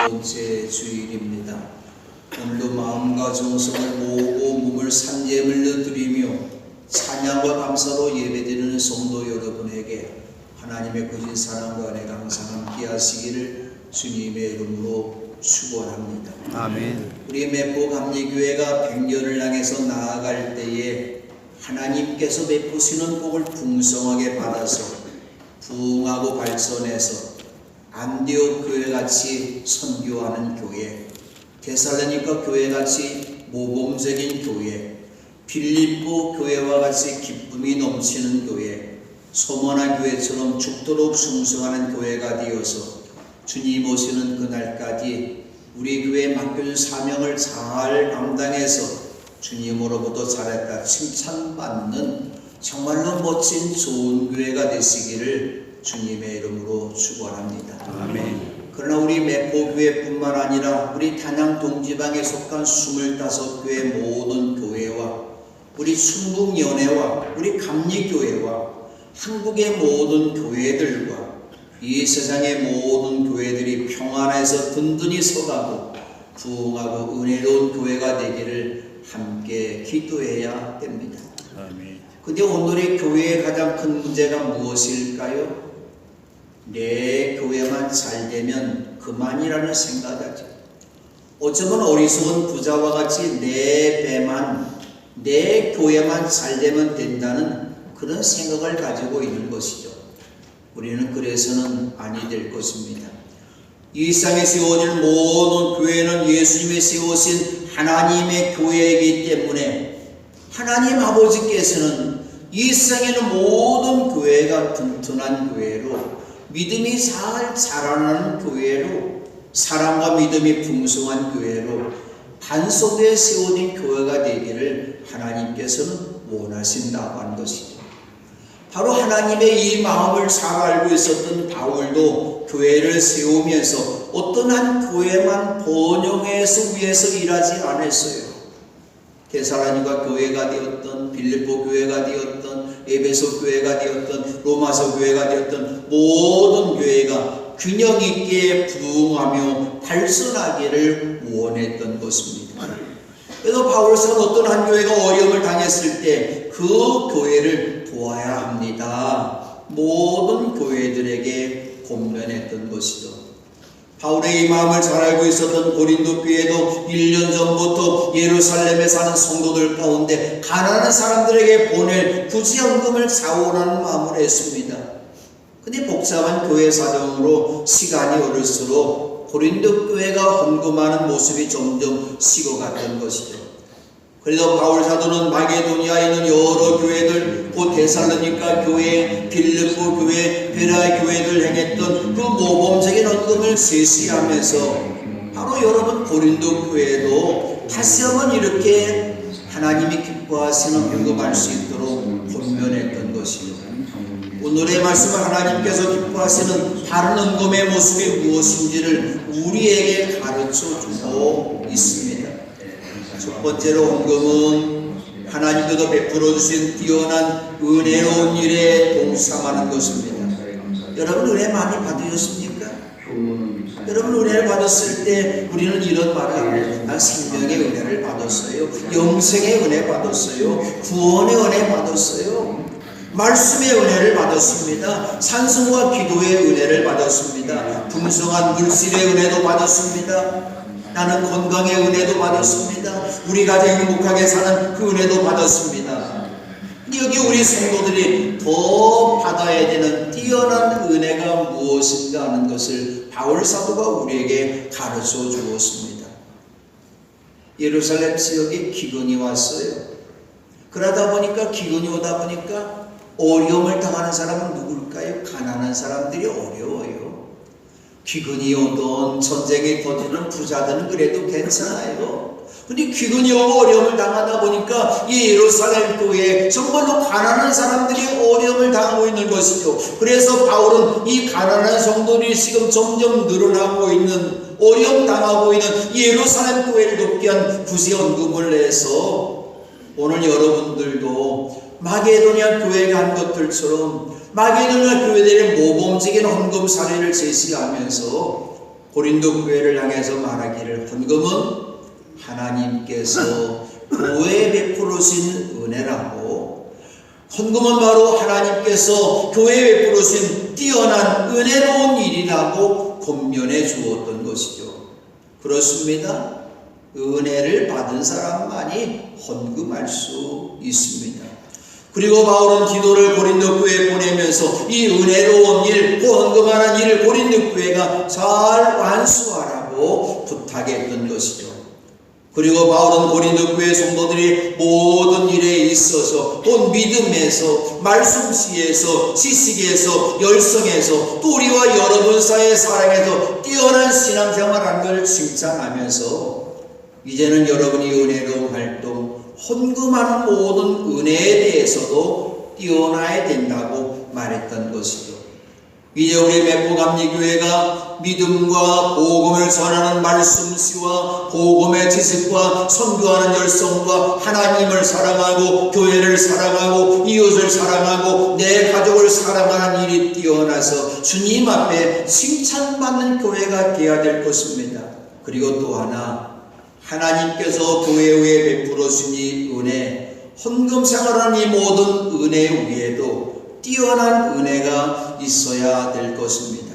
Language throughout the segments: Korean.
번째 주일입니다. 오늘도 마음과 정성을 모으고 몸을 산재물로 드리며 찬양과 감사로 예배드리는 성도 여러분에게 하나님의 거진 사랑과 은혜가 항상 함께 하시기를 주님의 이름으로 축원합니다. 아멘. 우리 매포 감리교회가 100년을 향해서 나아갈 때에 하나님께서 베푸시는 복을 풍성하게 받아서 부흥하고 발전해서 안디옥 교회같이 선교하는 교회, 데살로니가 교회같이 모범적인 교회, 빌립보 교회와 같이 기쁨이 넘치는 교회, 소문화 교회처럼 죽도록 충성하는 교회가 되어서 주님 오시는 그날까지 우리 교회에 맡겨준 사명을 잘 감당해서 주님으로부터 잘했다 칭찬받는 정말로 멋진 좋은 교회가 되시기를 주님의 이름으로 축원합니다. 아멘. 그러나 우리 매포교회뿐만 아니라 우리 단양 동지방에 속한 25교회 모든 교회와 우리 충북연회와 우리 감리교회와 한국의 모든 교회들과 이 세상의 모든 교회들이 평안해서 든든히 서가고 부흥하고 은혜로운 교회가 되기를 함께 기도해야 됩니다. 아멘. 근데 오늘의 교회의 가장 큰 문제가 무엇일까요? 내 교회만 잘 되면 그만이라는 생각하죠. 어쩌면 어리석은 부자와 같이 내 교회만 잘 되면 된다는 그런 생각을 가지고 있는 것이죠. 우리는 그래서는 아니 될 것입니다. 이 세상에 세워질 모든 교회는 예수님이 세우신 하나님의 교회이기 때문에 하나님 아버지께서는 이 세상에 있는 모든 교회가 튼튼한 교회로 믿음이 잘 자라나는 교회로 사랑과 믿음이 풍성한 교회로 반석에 세워진 교회가 되기를 하나님께서는 원하신다고 하는 것이죠. 바로 하나님의 이 마음을 잘 알고 있었던 바울도 교회를 세우면서 어떤 한 교회만 번영해서 위해서 일하지 않았어요. 데살로니가 교회가 되었던 빌립보 교회가 되었던 에베소 교회가 되었던 로마서 교회가 되었던 모든 교회가 균형 있게 부흥하며 발전하기를 원했던 것입니다. 그래서 바울서는 어떤 한 교회가 어려움을 당했을 때 그 교회를 도와야 합니다. 모든 교회들에게 권면했던 것이죠. 바울의 이 마음을 잘 알고 있었던 고린도 교회도 1년 전부터 예루살렘에 사는 성도들 가운데 가난한 사람들에게 보낼 구제연금을 자원하는 마음을 했습니다. 근데 복잡한 교회 사정으로 시간이 오를수록 고린도 교회가 헌금하는 모습이 점점 식어갔던 것이죠. 그래서 바울 사도는 마게도니아에 있는 여러 교회들, 곧 데살로니가 교회, 빌립보 교회, 베레아 교회들 행했던 그 모범적인 헌금을 제시하면서 바로 여러분 고린도 교회도 다시 한번 이렇게 하나님이 기뻐하시는 헌금할 수 있도록 권면했던 것이죠. 오늘의 말씀은 하나님께서 기뻐하시는 다른 헌금의 모습이 무엇인지를 우리에게 가르쳐주고 있습니다. 첫 번째로 헌금은 하나님께서 베풀어 주신 뛰어난 은혜로운 일에 동참하는 것입니다. 여러분 은혜 많이 받으셨습니까? 여러분 은혜를 받았을 때 우리는 이런 말을 합니다. 난 생명의 은혜를 받았어요. 영생의 은혜 받았어요. 구원의 은혜 받았어요. 말씀의 은혜를 받았습니다. 산성과 기도의 은혜를 받았습니다. 풍성한 물질의 은혜도 받았습니다. 나는 건강의 은혜도 받았습니다. 우리 가정이 행복하게 사는 그 은혜도 받았습니다. 여기 우리 성도들이 더 받아야 되는 뛰어난 은혜가 무엇인가 하는 것을 바울 사도가 우리에게 가르쳐 주었습니다. 예루살렘 지역에 기근이 왔어요. 그러다 보니까 기근이 오다 보니까 어려움을 당하는 사람은 누굴까요? 가난한 사람들이 어려워요. 기근이 오던 전쟁이 터지는 부자들은 그래도 괜찮아요. 근데 기근이 오고 어려움을 당하다 보니까 이 예루살렘 교회에 정말로 가난한 사람들이 어려움을 당하고 있는 것이죠. 그래서 바울은 이 가난한 성도들이 지금 점점 늘어나고 있는, 어려움 당하고 있는 예루살렘 교회를 돕기 위한 구제연금을 내서 오늘 여러분들도 마게도니아 교회가 한 것들처럼 마게도니아 교회들의 모범적인 헌금 사례를 제시하면서 고린도 교회를 향해서 말하기를 헌금은 하나님께서 교회에 베풀으신 은혜라고, 헌금은 바로 하나님께서 교회에 베풀으신 뛰어난 은혜로운 일이라고 권면해 주었던 것이죠. 그렇습니다. 은혜를 받은 사람만이 헌금할 수 있습니다. 그리고 바울은 디도를 고린도 교회에 보내면서 이 은혜로운 일, 그 헌금하는 일을 고린도 교회가 잘 완수하라고 부탁했던 것이죠. 그리고 바울은 고린도 교회 성도들이 모든 일에 있어서 또 믿음에서, 말씀시에서, 지식에서, 열성에서, 또 우리와 여러분 사이의 사랑에서 뛰어난 신앙생활하는 것을 칭찬하면서 이제는 여러분이 은혜로운 활동, 헌금하는 모든 은혜에 대해서도 뛰어나야 된다고 말했던 것이죠. 이제 우리 맺고감리교회가 믿음과 복음을 전하는 말씀씨와 복음의 지식과 선교하는 열성과 하나님을 사랑하고 교회를 사랑하고 이웃을 사랑하고 내 가족을 사랑하는 일이 뛰어나서 주님 앞에 칭찬받는 교회가 되어야 될 것입니다. 그리고 또 하나, 하나님께서 교회 위에 베풀어 주신 이 은혜, 헌금 생활하는 이 모든 은혜 위에도 뛰어난 은혜가 있어야 될 것입니다.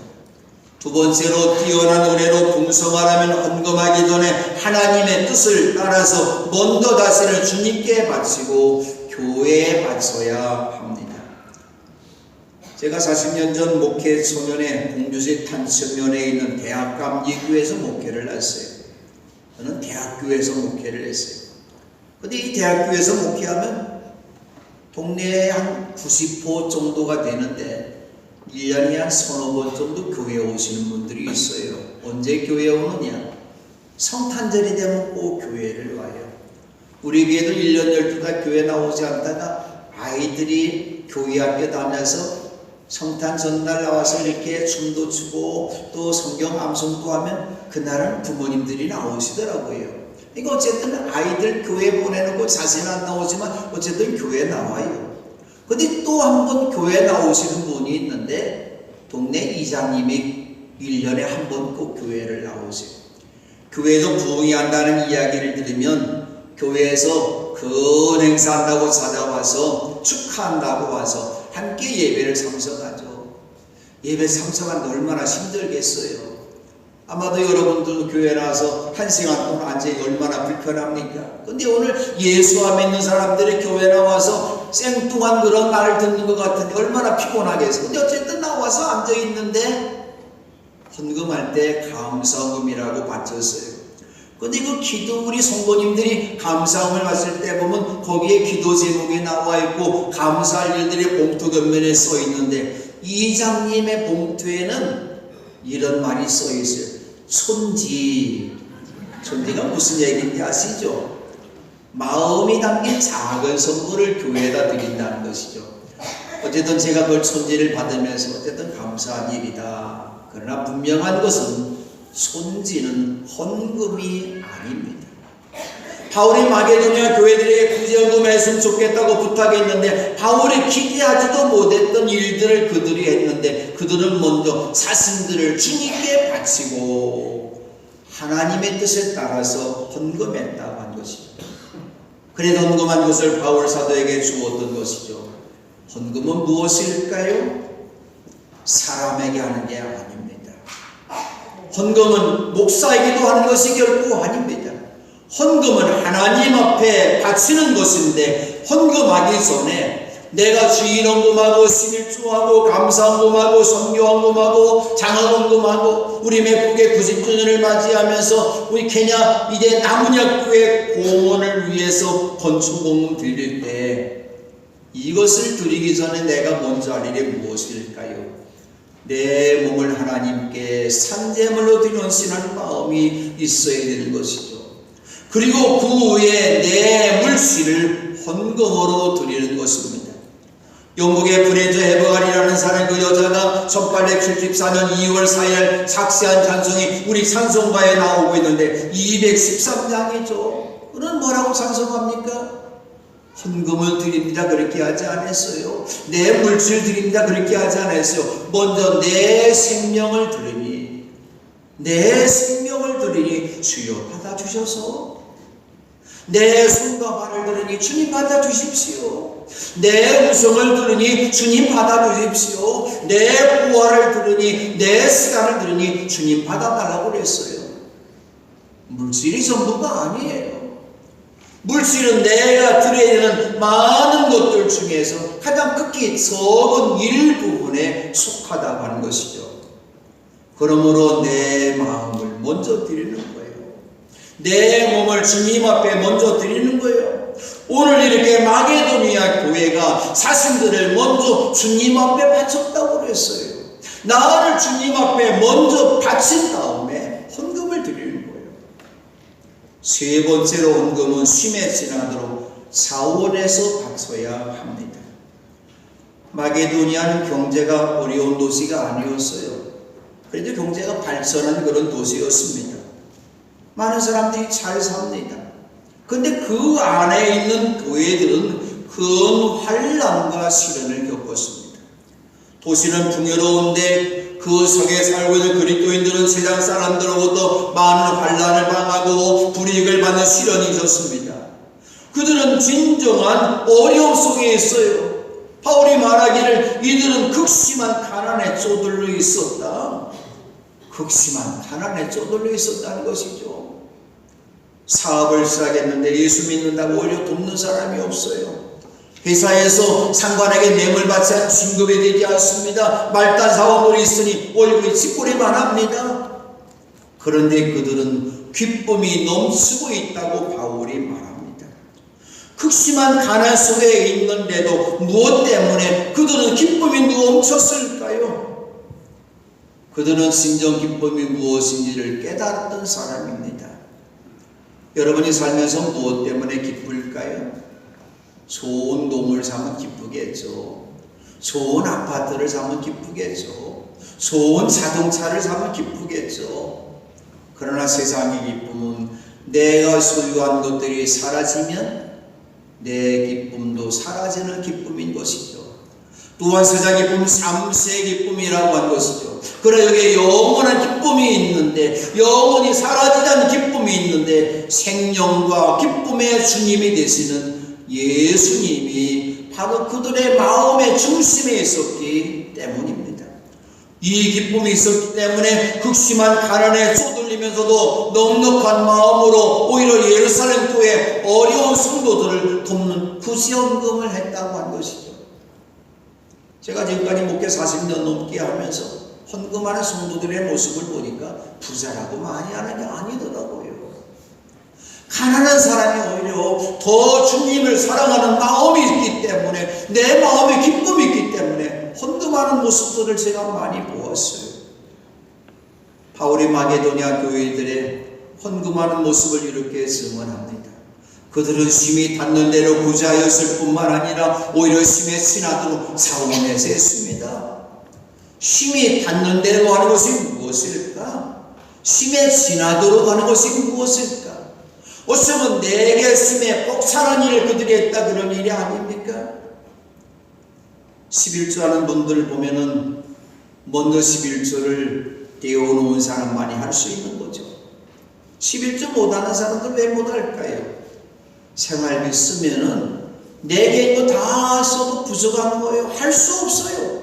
두 번째로, 뛰어난 은혜로 풍성하려면 헌금하기 전에 하나님의 뜻을 따라서 먼저 다스리는 주님께 바치고 교회에 바쳐야 합니다. 제가 40년 전 목회 초년에 공주시 탄천면에 있는 대학감리교회에서 목회를 했어요. 저는 대학교에서 목회를 했어요. 근데 이 대학교에서 목회하면 동네에 한 90호 정도가 되는데 1년에 한 서너 번 정도 교회에 오시는 분들이 있어요. 언제 교회에 오느냐? 성탄절이 되면 꼭 교회를 와요. 우리 교회도 1년 12달 교회 나오지 않다가 아이들이 교회 학교 다녀서 성탄 전날 나와서 이렇게 춤도 추고 또 성경 암송도 하면 그날은 부모님들이 나오시더라고요. 이거 어쨌든 아이들 교회 보내놓고 자세는 안 나오지만 어쨌든 교회 나와요. 근데 또 한 번 교회 나오시는 분이 있는데 동네 이장님이 1년에 한 번 꼭 교회를 나오세요. 교회에서 부흥회한다는 이야기를 들으면 교회에서 큰 행사한다고 찾아와서 축하한다고 와서 함께 예배를 참석하죠. 예배 참석하는데 얼마나 힘들겠어요. 아마도 여러분들도 교회 나와서 1시간 동안 앉아 얼마나 불편합니까? 근데 오늘 예수와 믿는 사람들이 교회 나와서 생뚱한 그런 말을 듣는 것 같은데 얼마나 피곤하겠어요. 근데 어쨌든 나와서 앉아 있는데 헌금할 때 감사금이라고 바쳤어요. 근데 그 기도, 우리 성도님들이 감사금을 받을 때 보면 거기에 기도 제목이 나와 있고 감사할 일들이 봉투 겉면에 써 있는데 이장님의 봉투에는 이런 말이 써 있어요. 촌지가 무슨 얘기인지 아시죠? 마음이 담긴 작은 선물을 교회에다 드린다는 것이죠. 어쨌든 제가 그걸 촌지를 받으면서 어쨌든 감사한 일이다. 그러나 분명한 것은 손지는 헌금이 아닙니다. 바울이 마게도니아 교회들에게 구제헌금 했으면 좋겠다고 부탁했는데 바울이 기대하지도 못했던 일들을 그들이 했는데 그들은 먼저 자신들을 주님께 바치고 하나님의 뜻에 따라서 헌금했다고 한 것이죠. 그래도 헌금한 것을 바울 사도에게 주었던 것이죠. 헌금은 무엇일까요? 사람에게 하는 게 아닙니다. 헌금은 목사에게도 하는 것이 결코 아닙니다. 헌금은 하나님 앞에 바치는 것인데 헌금하기 전에 내가 주일 헌금하고 11조하고 감사 헌금하고 선교 헌금하고 장학 헌금하고 우리 맥북의 90주년을 맞이하면서 우리 케냐 이제 남은약교회 공헌을 위해서 건축 헌금 드릴 때 이것을 드리기 전에 내가 먼저 할 일이 무엇일까요? 내 몸을 하나님께 산제물로 드리는 마음이 있어야 되는 것이죠. 그리고 그 후에 내 물질을 헌금으로 드리는 것입니다. 영국의 브레저 헤버갈이라는 사람 그 여자가 1874년 2월 4일 작세한 찬송이 우리 찬송가에 나오고 있는데 213장이죠. 그는 뭐라고 찬송합니까? 헌금을 드립니다 그렇게 하지 않았어요. 내 물질 드립니다 그렇게 하지 않았어요. 먼저 내 생명을 드리니, 내 생명을 드리니 주여 받아주셔서, 내 손과 발을 들으니 주님 받아주십시오. 내 음성을 들으니 주님 받아주십시오. 내 부활을 들으니, 내 시간을 들으니 주님 받아달라고 그랬어요. 물질이 전부가 아니에요. 물질은 내가 드려야 되는 많은 것들 중에서 가장 극히 적은 일부분에 속하다고 하는 것이죠. 그러므로 내 마음을 먼저 드리는 거예요. 내 몸을 주님 앞에 먼저 드리는 거예요. 오늘 이렇게 마게도니아 교회가 자신들을 먼저 주님 앞에 바쳤다고 그랬어요. 나를 주님 앞에 먼저 바친 다음에 헌금을 드리는 거예요. 세 번째로 헌금은 쉼에 지나도록 자원해서 바쳐야 합니다. 마게도니아는 경제가 어려운 도시가 아니었어요. 그래도 경제가 발전한 그런 도시였습니다. 많은 사람들이 잘 삽니다. 근데 그 안에 있는 교회들은 큰 환난과 시련을 겪었습니다. 도시는 풍요로운데 그 속에 살고 있는 그리스도인들은 세상 사람들로부터 많은 환난을 당하고 불이익을 받는 시련이 있었습니다. 그들은 진정한 어려움 속에 있어요. 바울이 말하기를 이들은 극심한 가난에 쪼들려 있었다. 극심한 가난에 쪼들려 있었다는 것이죠. 사업을 시작했는데 예수 믿는다고 오히려 돕는 사람이 없어요. 회사에서 상관에게 뇌물 받지 않으면 진급이 되지 않습니다. 말단 사원들이 있으니 월급이 찌푸리만 합니다. 그런데 그들은 기쁨이 넘치고 있다고 바울이 말합니다. 극심한 가난 속에 있는데도 무엇 때문에 그들은 기쁨이 넘쳤을까요? 그들은 진정 기쁨이 무엇인지를 깨달았던 사람입니다. 여러분이 살면서 무엇 때문에 기쁠까요? 좋은 놈을 사면 기쁘겠죠. 좋은 아파트를 사면 기쁘겠죠. 좋은 자동차를 사면 기쁘겠죠. 그러나 세상의 기쁨은 내가 소유한 것들이 사라지면 내 기쁨도 사라지는 기쁨인 것이죠. 또한 세상 기쁨은 삼세의 기쁨이라고 한 것이죠. 그러나 여기에 영원한 기쁨이 있는데, 영원히 사라지지 않는 기쁨이 있는데, 생명과 기쁨의 주님이 되시는 예수님이 바로 그들의 마음의 중심에 있었기 때문입니다. 이 기쁨이 있었기 때문에 극심한 가난에 쪼들리면서도 넉넉한 마음으로 오히려 예루살렘 교회 어려운 성도들을 돕는 구제헌금을 했다고 한 것이죠. 제가 지금까지 목회 40년 넘게 하면서 헌금하는 성도들의 모습을 보니까 부자라고 많이 하는 게 아니더라고요. 가난한 사람이 오히려 더 주님을 사랑하는 마음이 있기 때문에, 내 마음에 기쁨이 있기 때문에 헌금하는 모습들을 제가 많이 보았어요. 바울이 마게도니아 교회들의 헌금하는 모습을 이렇게 증언합니다. 그들은 쉼이 닿는 대로 구제하였을 뿐만 아니라 오히려 쉼에 지나도록 자원해서 했습니다. 쉼이 닿는 대로 하는 것이 무엇일까? 쉼에 지나도록 하는 것이 무엇일까? 어쩌면 내게 쉼에 꼭 차는 일을 그들이 했다, 그런 일이 아닙니까? 11조 하는 분들을 보면은 먼저 11조를 떼어놓은 사람만이 할 수 있는 거죠. 11조 못하는 사람들 왜 못할까요? 생활비 쓰면은 내게 있는 거 다 써도 부족한 거예요. 할 수 없어요.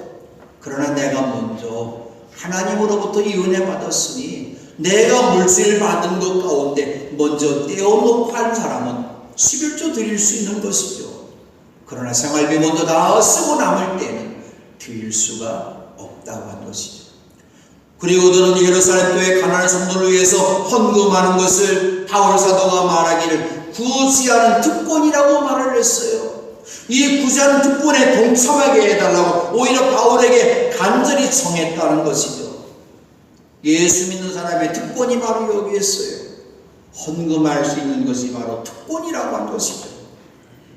그러나 내가 먼저 하나님으로부터 이 은혜 받았으니 내가 물질을 받은 것 가운데 먼저 떼어놓고 한 사람은 11조 드릴 수 있는 것이죠. 그러나 생활비 먼저 다 쓰고 남을 때는 드릴 수가 없다고 한 것이죠. 그리고 그들은 예루살렘 교회 가난한 성도를 위해서 헌금하는 것을 바울 사도가 말하기를 구제하는 특권이라고 말을 했어요. 이 구제하는 특권에 동참하게 해달라고 오히려 바울에게 간절히 청했다는 것이죠. 예수 믿는 사람의 특권이 바로 여기에 있어요. 헌금할 수 있는 것이 바로 특권이라고 한 것이죠.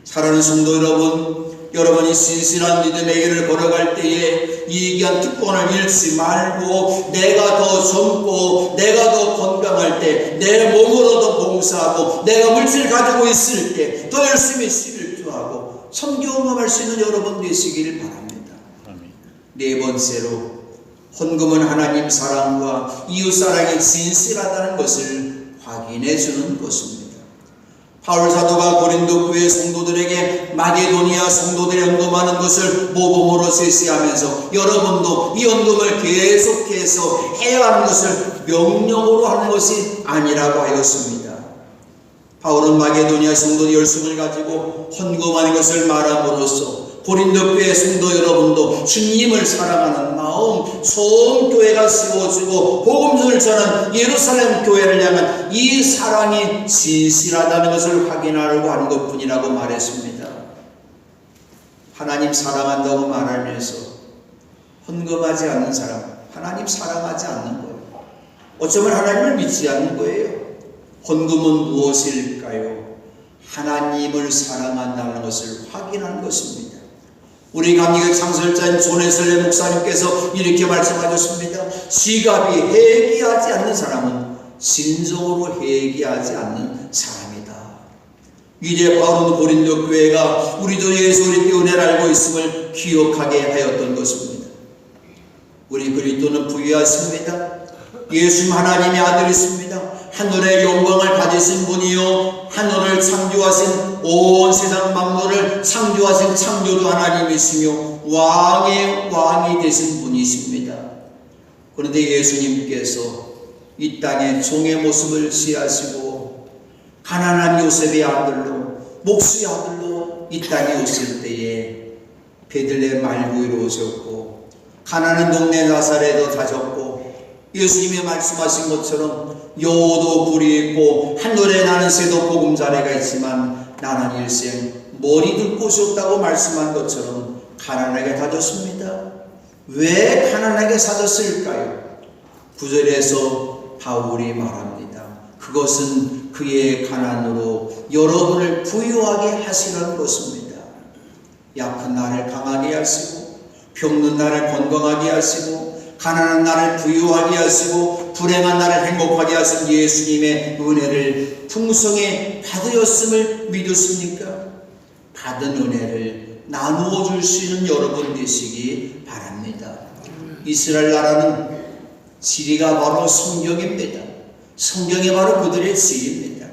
사랑하는 성도 여러분, 여러분이 신실한 믿음의 길을 걸어갈 때에 이 귀한 특권을 잃지 말고, 내가 더 젊고 내가 더 건강할 때, 내 몸으로 더 봉사하고 내가 물질 가지고 있을 때 더 열심히 11조하고 성경험할 수 있는 여러분 되시기를 바랍니다. 아멘. 네 번째로 헌금은 하나님 사랑과 이웃 사랑이 진실하다는 것을 확인해 주는 것입니다. 바울 사도가 고린도 교회 성도들에게 마게도니아 성도들이 헌금하는 것을 모범으로 제시하면서 여러분도 이 헌금을 계속해서 해야 하는 것을 명령으로 하는 것이 아니라고 하였습니다. 바울은 마게도니아 성도의 열심을 가지고 헌금하는 것을 말함으로써 고린도 교회 성도 여러분도 주님을 사랑하는 마음, 소음교회가 세워지고 복음을 전한 예루살렘 교회를 향한 이 사랑이 진실하다는 것을 확인하려고 하는 것뿐이라고 말했습니다. 하나님 사랑한다고 말하면서 헌금하지 않는 사람, 하나님 사랑하지 않는 거예요. 어쩌면 하나님을 믿지 않는 거예요. 헌금은 무엇일까요? 하나님을 사랑한다는 것을 확인하는 것입니다. 우리 감리교 창설자인 존 웨슬리 목사님께서 이렇게 말씀하셨습니다. 지갑이 회개하지 않는 사람은 진정으로 회개하지 않는 사람이다. 이제 바울은 고린도 교회가 우리도 예수 그리스도의 은혜를 알고 있음을 기억하게 하였던 것입니다. 우리 그리스도는 부유하십니다. 예수님 하나님의 아들이십니다. 하늘의 영광을 가지신 분이요 하늘을 창조하신 온 세상 만물을 창조하신 창조주 하나님이시며 왕의 왕이 되신 분이십니다. 그런데 예수님께서 이 땅에 종의 모습을 취하시고 가난한 요셉의 아들로 목수의 아들로 이 땅에 오실 때에 베들레헴 말구이로 오셨고 가난한 동네 나사렛도 가셨고 예수님이 말씀하신 것처럼 여호도 굴이 있고 하늘에 나는 새도 보금자리가 있지만 나는 일생 머리 둘 곳이 없다고 말씀한 것처럼 가난하게 다졌습니다. 왜 가난하게 사졌을까요? 9절에서 바울이 말합니다. 그것은 그의 가난으로 여러분을 부유하게 하시는 것입니다. 약한 나를 강하게 하시고 병든 나를 건강하게 하시고 가난한 나를 부유하게 하시고 불행한 나를 행복하게 하신 예수님의 은혜를 풍성히 받으셨음을 믿으십니까? 받은 은혜를 나누어 줄 수 있는 여러분 되시기 바랍니다. 이스라엘 나라는 지리가 바로 성경입니다. 성경이 바로 그들의 지리입니다.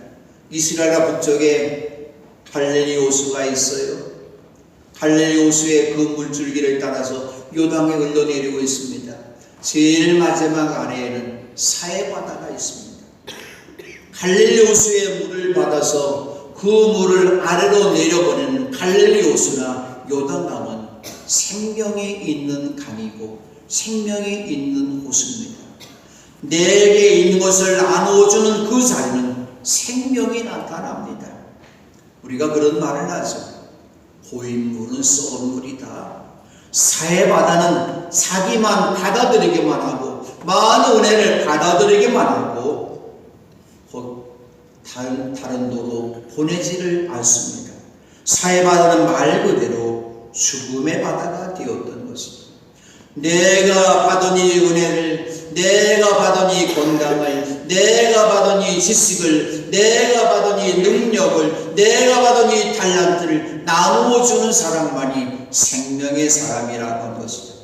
이스라엘 북쪽에 갈릴리 호수가 있어요. 갈릴리 호수의 그 물줄기를 따라서 요단에 흘러내리고 있습니다. 제일 마지막 아래에는 사해바다가 있습니다. 갈릴리 호수의 물을 받아서 그 물을 아래로 내려보내는 갈릴리 호수나 요단강은 생명이 있는 강이고 생명이 있는 호수입니다. 내게 있는 것을 나누어주는 그 자리는 생명이 나타납니다. 우리가 그런 말을 하죠. 고인 물은 썩은 물이다. 사해바다는 자기만 받아들이기만 하고 많은 은혜를 받아들이기만 하고 곧 다른 도로 보내지를 않습니다. 사해바다는 말 그대로 죽음의 바다가 되었던 것입니다. 내가 받은 이 은혜를, 내가 받은 이 건강을, 내가 받은 이 지식을, 내가 받은 이 능력을, 내가 받은 이 달란트를 나누어 주는 사람만이 생명의 사람이라고 하는 것이죠.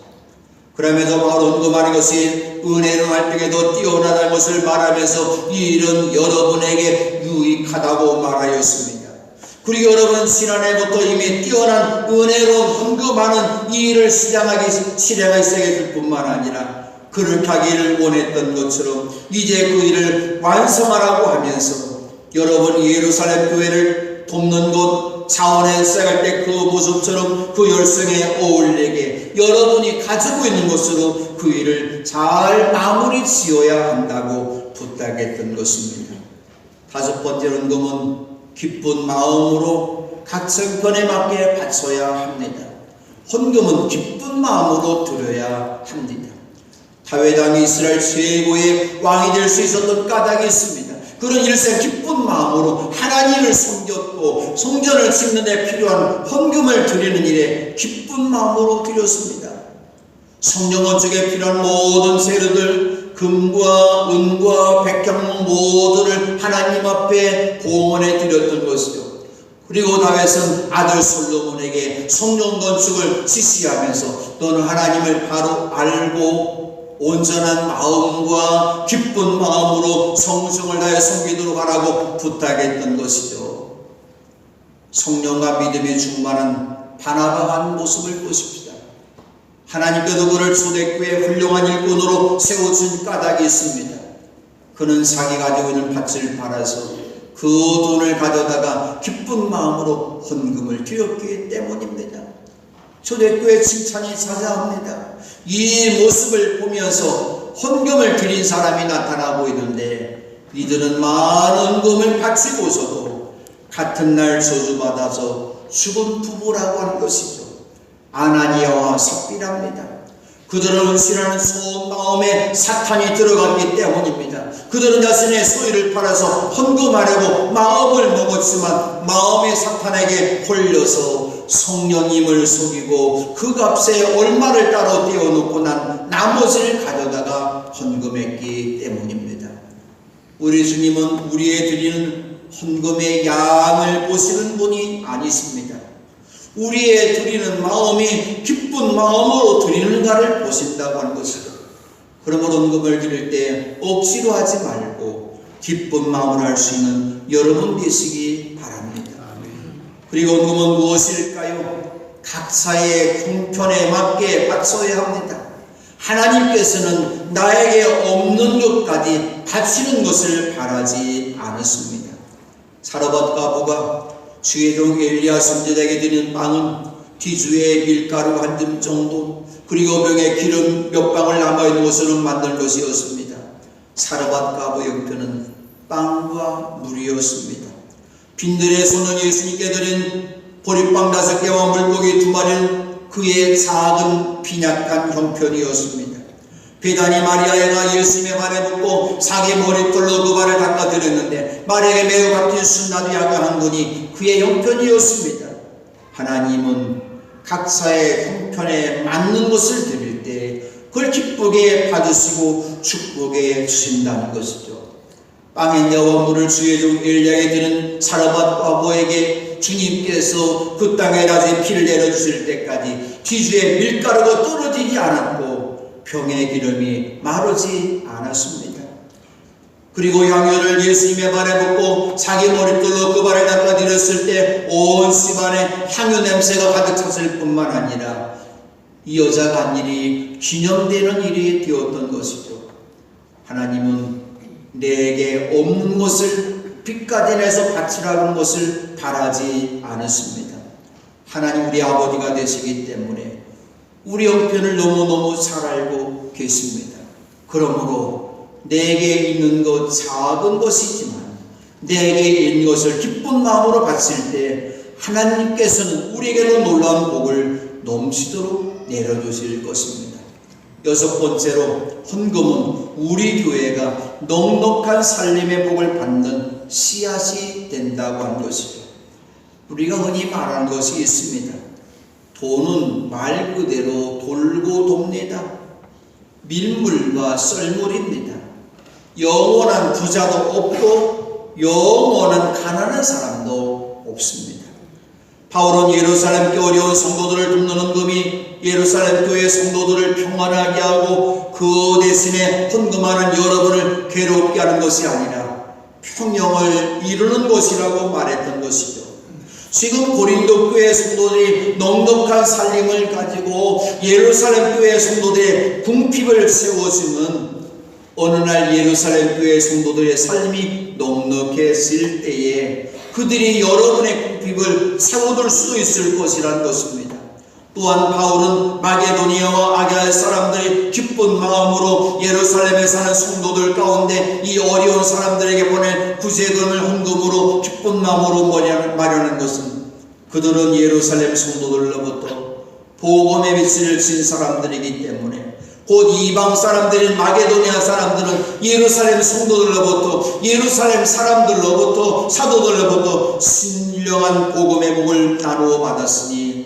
그러면서 바로 언급하는 것이 은혜로 활동에 더 뛰어나다는 것을 말하면서 이 일은 여러분에게 유익하다고 말하였습니다. 그리고 여러분 지난해부터 이미 뛰어난 은혜로 헌금하는 이 일을 실행하기 시작할 뿐만 아니라 그렇게 하기를 원했던 것처럼 이제 그 일을 완성하라고 하면서 여러분 예루살렘 교회를 돕는 곳 자원에 시작할 때 그 모습처럼 그 열성에 어울리게 여러분이 가지고 있는 것으로 그 일을 잘 마무리 지어야 한다고 부탁했던 것입니다. 다섯 번째 헌금은 기쁜 마음으로 각 형편에 맞게 바쳐야 합니다. 헌금은 기쁜 마음으로 드려야 합니다. 다윗 왕이 이스라엘 최고의 왕이 될 수 있었던 까닭이 있습니다. 그런 일생 기쁜 마음으로 하나님을 섬겼고 성전을 짓는 데 필요한 헌금을 드리는 일에 기쁜 마음으로 드렸습니다. 성전 건축에 필요한 모든 재료들, 금과 은과 백향목 모두를 하나님 앞에 봉헌해 드렸던 것이죠. 그리고 다윗은 아들 솔로몬에게 성전 건축을 지시하면서 너는 하나님을 바로 알고 온전한 마음과 기쁜 마음으로 성성을 다해 섬기도록 하라고 부탁했던 것이죠. 성령과 믿음에 충만한 바나바한 모습을 보십시다. 하나님께도 그를 초대교회 훌륭한 일꾼으로 세워준 까닭이 있습니다. 그는 자기 가지고 있는 밭을 팔아서 그 돈을 가져다가 기쁜 마음으로 헌금을 드렸기 때문입니다. 초대교회 칭찬이 자자합니다. 이 모습을 보면서 헌금을 드린 사람이 나타나고 있는데 이들은 많은 헌금을 바치고서도 같은 날 저주받아서 죽은 부부라고 하는 것이죠. 아나니아와 삽비라입니다. 그들은 은신하는 소원 마음에 사탄이 들어갔기 때문입니다. 그들은 자신의 소유를 팔아서 헌금하려고 마음을 먹었지만 마음의 사탄에게 홀려서 성령님을 속이고 그 값에 얼마를 따로 떼어놓고 난 나머지를 가져다가 헌금했기 때문입니다. 우리 주님은 우리의 드리는 헌금의 양을 보시는 분이 아니십니다. 우리의 드리는 마음이 기쁜 마음으로 드리는가를 보신다고 하는 것이죠. 그러므로 헌금을 드릴 때 억지로 하지 말고 기쁜 마음으로 할 수 있는 여러분 되시기 바랍니다. 그리고 헌금은 무엇일까요? 각자의 형편에 맞게 바쳐야 합니다. 하나님께서는 나에게 없는 것까지 바치는 것을 바라지 않으십니다. 사르밧 과부가 주의 종 엘리야 선지자에게 드리는 빵은 뒤주에 밀가루 한 줌 정도 그리고 병에 기름 몇 방울 남아있는 것으로 만든 것이었습니다. 사르밧 과부 형편은 빵과 물이었습니다. 빈들의 손은 예수님께 드린 보리빵 5개와 물고기 2마리는 그의 작은 빈약한 형편이었습니다. 베다니 마리아가 예수님의 발에 붙고 자기 머리털로 그 발을 닦아드렸는데 마리아에게 매우 값진 순나도 약한 분이 그의 형편이었습니다. 하나님은 각자의 형편에 맞는 것을 드릴 때 그걸 기쁘게 받으시고 축복해 주신다는 것이죠. 빵의 여와 물을 주의 종 엘리야에게 드린 사르밧 과부에게 주님께서 그 땅에 낮에 피를 내려주실 때까지 뒤주에 밀가루가 떨어지지 않았고 병의 기름이 마르지 않았습니다. 그리고 향유를 예수님의 발에 붓고 자기 머리털로 그 발에 닦아드렸을 때 온 집안에 향유 냄새가 가득 찼을 뿐만 아니라 이 여자가 한 일이 기념되는 일이 되었던 것이죠. 하나님은 내게 없는 것을 빛까지 내서 바치라는 것을 바라지 않으십니다. 하나님 우리 아버지가 되시기 때문에 우리 형편을 너무너무 잘 알고 계십니다. 그러므로 내게 있는 것 작은 것이지만 내게 있는 것을 기쁜 마음으로 바칠 때 하나님께서는 우리에게도 놀라운 복을 넘치도록 내려주실 것입니다. 6번째로 헌금은 우리 교회가 넉넉한 살림의 복을 받는 씨앗이 된다고 한 것이죠. 우리가 흔히 말하는 것이 있습니다. 돈은 말 그대로 돌고 돕니다. 밀물과 썰물입니다. 영원한 부자도 없고 영원한 가난한 사람도 없습니다. 바울은 예루살렘 교회 어려운 성도들을 돕는 헌금이 예루살렘 교회 성도들을 평안하게 하고 그 대신에 헌금하는 여러분을 괴롭게 하는 것이 아니라 평영을 이루는 것이라고 말했던 것이죠. 지금 고린도 교회 성도들이 넉넉한 살림을 가지고 예루살렘 교회 성도들의 궁핍을 세워주면 어느 날 예루살렘 교회 성도들의 삶이 넉넉해질 때에 그들이 여러분의 궁핍을 세워둘 수 있을 것이라는 것입니다. 또한 바울은 마게도니아와 아가야 사람들이 기쁜 마음으로 예루살렘에 사는 성도들 가운데 이 어려운 사람들에게 보낼 구제금을 헌금으로 기쁜 마음으로 마련한 것은 그들은 예루살렘 성도들로부터 복음의 빛을 진 사람들이기 때문에 곧 이방 사람들인 마게도니아 사람들은 예루살렘 성도들로부터 예루살렘 사람들로부터 사도들로부터 신령한 복음의 복을 나누어 받았으니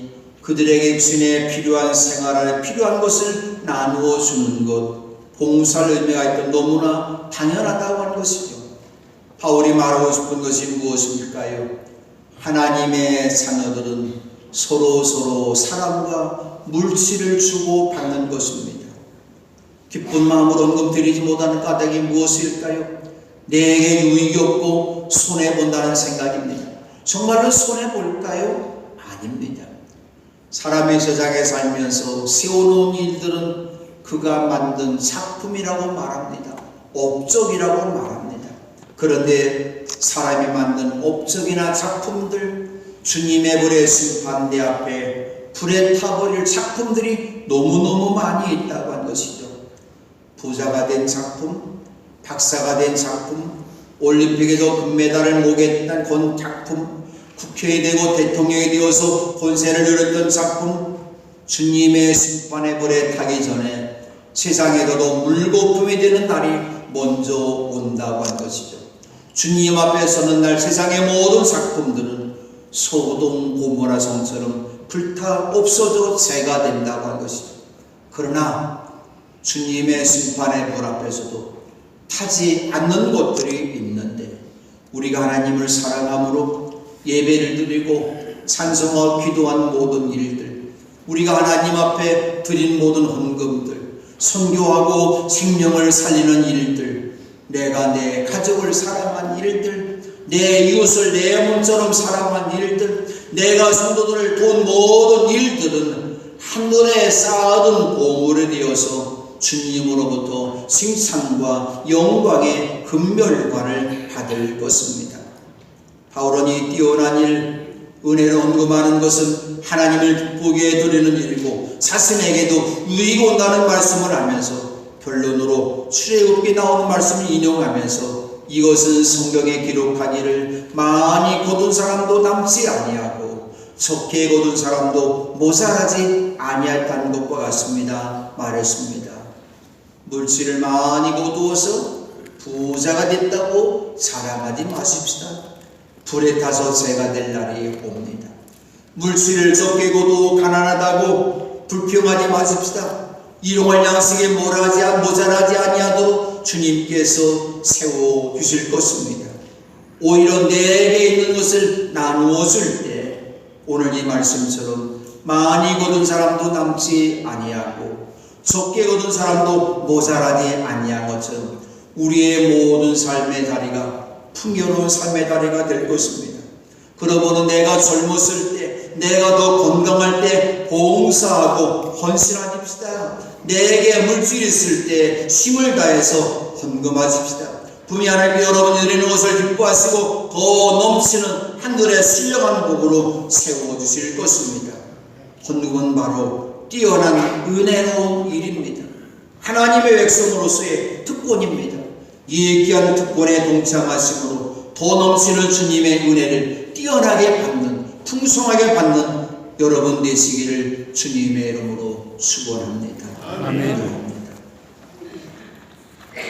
그들에게 주님의 필요한 생활에 필요한 것을 나누어 주는 것, 봉사를 의미가 있던 너무나 당연하다고 하는 것이죠. 바울이 말하고 싶은 것이 무엇입니까요? 하나님의 자녀들은 서로 사랑과 물질을 주고 받는 것입니다. 기쁜 마음으로 헌금 드리지 못하는 까닭이 무엇일까요? 내게 유익이 없고 손해본다는 생각입니다. 정말로 손해볼까요? 아닙니다. 사람의 세상에 살면서 세워놓은 일들은 그가 만든 작품이라고 말합니다. 업적이라고 말합니다. 그런데 사람이 만든 업적이나 작품들, 주님의 불의 심판대 앞에 불에 타버릴 작품들이 너무너무 많이 있다고 한 것이죠. 부자가 된 작품, 박사가 된 작품, 올림픽에서 금메달을 목에 건 작품, 국회에 되고 대통령이 되어서 권세를 누렸던 작품, 주님의 심판의 불에 타기 전에 세상에도 물거품이 되는 날이 먼저 온다고 한 것이죠. 주님 앞에 서는 날 세상의 모든 작품들은 소돔 고모라 성처럼 불타 없어져 재가 된다고 한 것이죠. 그러나 주님의 심판의 불 앞에서도 타지 않는 것들이 있는데, 우리가 하나님을 사랑함으로 예배를 드리고 찬송하고 기도한 모든 일들, 우리가 하나님 앞에 드린 모든 헌금들, 선교하고 생명을 살리는 일들, 내가 내 가족을 사랑한 일들, 내 이웃을 내 몸처럼 사랑한 일들, 내가 성도들을 도운 모든 일들은 하늘에 쌓아둔 보물이 되어서 주님으로부터 칭찬과 영광의 금멸관을 받을 것입니다. 바울은 이 뛰어난 일, 은혜로 헌금하는 것은 하나님을 기쁘게 드리는 일이고 자신에게도 유익이 온다는 말씀을 하면서 결론으로 출애굽기 나오는 말씀을 인용하면서 이것은 성경에 기록한 일을 많이 거둔 사람도 남지 아니하고 적게 거둔 사람도 모자라지 아니했다는 것과 같습니다. 말했습니다. 물질을 많이 거두어서 부자가 됐다고 자랑하지 마십시다. 불에 타서 재가 될 날이 옵니다. 물질을 적게 거두어 가난하다고 불평하지 마십시다. 일용할 양식에 모자라지 아니하도록 주님께서 세워주실 것입니다. 오히려 내게 있는 것을 나누어 줄 때 오늘 이 말씀처럼 많이 거둔 사람도 남지 아니하고 적게 거둔 사람도 모자라지 아니한 것처럼 우리의 모든 삶의 다리가 풍요로운 삶의 다리가 될 것입니다. 그러므로 내가 젊었을 때, 내가 더 건강할 때 봉사하고 헌신하십시다. 내게 물질이 있을 때 힘을 다해서 헌금하십시다. 분이 하나님께 여러분이 드리는 것을 기뻐하시고 더 넘치는 하늘의 신령한 복으로 세워주실 것입니다. 헌금은 바로 뛰어난 은혜로운 일입니다. 하나님의 백성으로서의 특권입니다. 이 귀한 특권에 동참하심으로 더 넘치는 주님의 은혜를 뛰어나게 받는, 풍성하게 받는 여러분 되시기를 주님의 이름으로 축원합니다. 아멘.